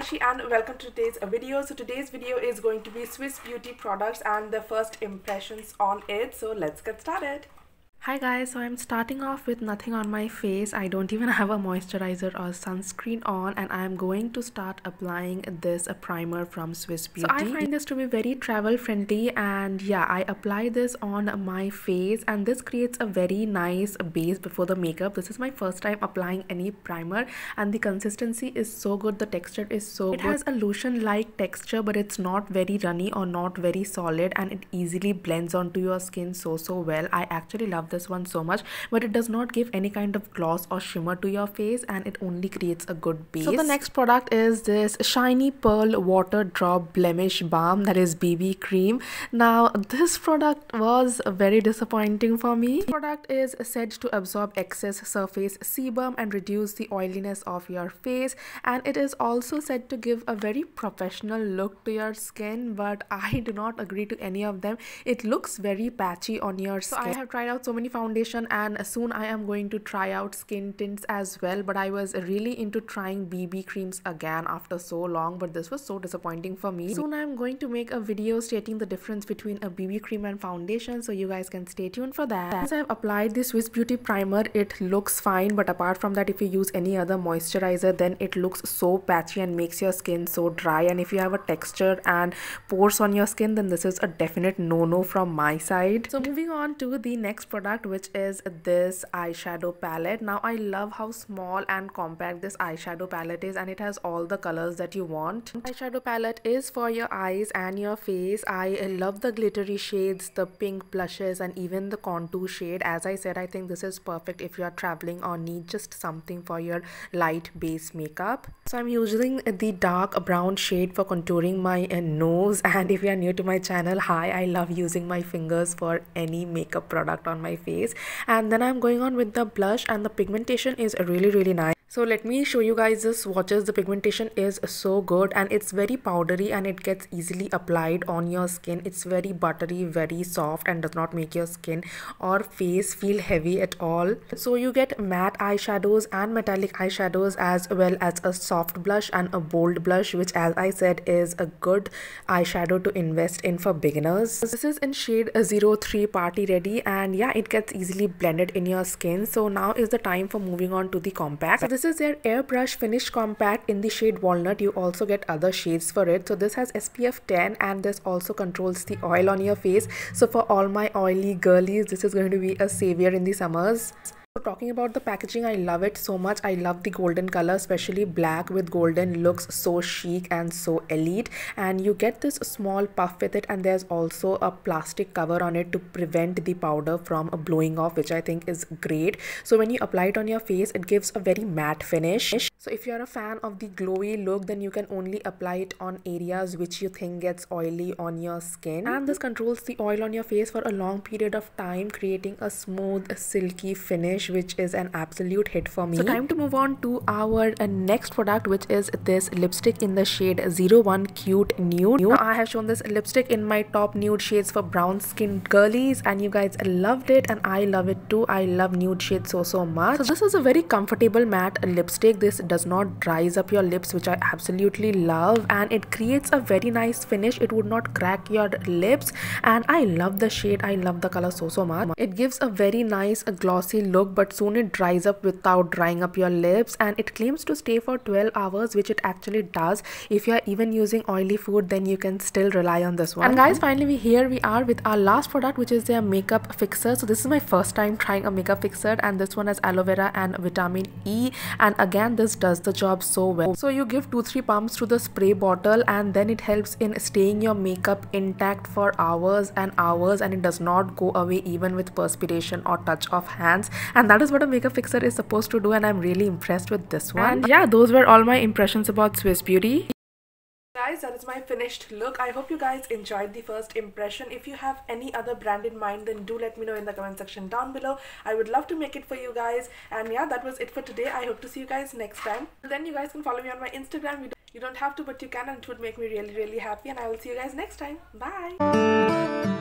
Ayashee and welcome to today's video. So today's video is going to be Swiss Beauty products and the first impressions on it. So let's get started. Hi guys, so I'm starting off with nothing on my face. I don't even have a moisturizer or sunscreen on, and I'm going to start applying this primer from Swiss Beauty. So I find this to be very travel friendly, and yeah, I apply this on my face and this creates a very nice base before the makeup. This is my first time applying any primer and the consistency is so good, the texture is so good. It has a lotion like texture, but it's not very runny or not very solid, and it easily blends onto your skin so well. I actually love this one so much, but it does not give any kind of gloss or shimmer to your face, and it only creates a good base. So the next product is this Shiny Pearl Water Drop Blemish Balm, that is BB cream. Now this product was very disappointing for me. This product is said to absorb excess surface sebum and reduce the oiliness of your face, and it is also said to give a very professional look to your skin, but I do not agree to any of them. It looks very patchy on your skin. So I have tried out so many foundation, and soon I am going to try out skin tints as well, but I was really into trying BB creams again after so long, but this was so disappointing for me. Soon I am going to make a video stating the difference between a BB cream and foundation, so you guys can stay tuned for that. As I have applied the Swiss Beauty primer, it looks fine, but apart from that, if you use any other moisturizer, then it looks so patchy and makes your skin so dry, and if you have a texture and pores on your skin, then this is a definite no from my side. So moving on to the next product, which is this eyeshadow palette. Now I love how small and compact this eyeshadow palette is, and it has all the colors that you want. Eyeshadow palette is for your eyes and your face. I love the glittery shades, the pink blushes, and even the contour shade. As I said, I think this is perfect if you are traveling or need just something for your light base makeup. So I'm using the dark brown shade for contouring my nose, and if you are new to my channel, hi, I love using my fingers for any makeup product on my face. And then I'm going on with the blush, and the pigmentation is really nice. So let me show you guys the swatches. The pigmentation is so good, and it's very powdery and it gets easily applied on your skin. It's very buttery, very soft, and does not make your skin or face feel heavy at all. So you get matte eyeshadows and metallic eyeshadows, as well as a soft blush and a bold blush, which, as I said, is a good eyeshadow to invest in for beginners. This is in shade 03 Party Ready, and yeah, it gets easily blended in your skin. So now is the time for moving on to the compact. So this is their airbrush finish compact in the shade Walnut. You also get other shades for it. So this has SPF 10, and this also controls the oil on your face. So for all my oily girlies, this is going to be a savior in the summers. So talking about the packaging, I love it so much. I love the golden color, especially black with golden looks so chic and so elite, and you get this small puff with it, and there's also a plastic cover on it to prevent the powder from blowing off, which I think is great. So when you apply it on your face, it gives a very matte finish. So if you're a fan of the glowy look, then you can only apply it on areas which you think gets oily on your skin, and this controls the oil on your face for a long period of time, creating a smooth silky finish, which is an absolute hit for me. So time to move on to our next product, which is this lipstick in the shade 01 Cute Nude. Now I have shown this lipstick in my top nude shades for brown skinned girlies, and you guys loved it, and I love it too. I love nude shades so much. So this is a very comfortable matte lipstick. This does not dries up your lips, which I absolutely love, and it creates a very nice finish. It would not crack your lips, and I love the shade. I love the color so much. It gives a very nice glossy look, but soon it dries up without drying up your lips, and it claims to stay for 12 hours, which it actually does. If you are even using oily food, then you can still rely on this one. And guys, finally here we are with our last product, which is their makeup fixer. So this is my first time trying a makeup fixer, and this one has aloe vera and vitamin E, and again this does the job so well. So you give 2-3 pumps to the spray bottle, and then it helps in staying your makeup intact for hours and hours, and it does not go away even with perspiration or touch of hands, and that is what a makeup fixer is supposed to do, and I'm really impressed with this one. And yeah, those were all my impressions about Swiss Beauty. Guys, that is my finished look. I hope you guys enjoyed the first impression. If you have any other brand in mind, then do let me know in the comment section down below. I would love to make it for you guys. And yeah, that was it for today. I hope to see you guys next time. Then you guys can follow me on my Instagram. You don't have to, but you can, and it would make me really happy, and I will see you guys next time. Bye.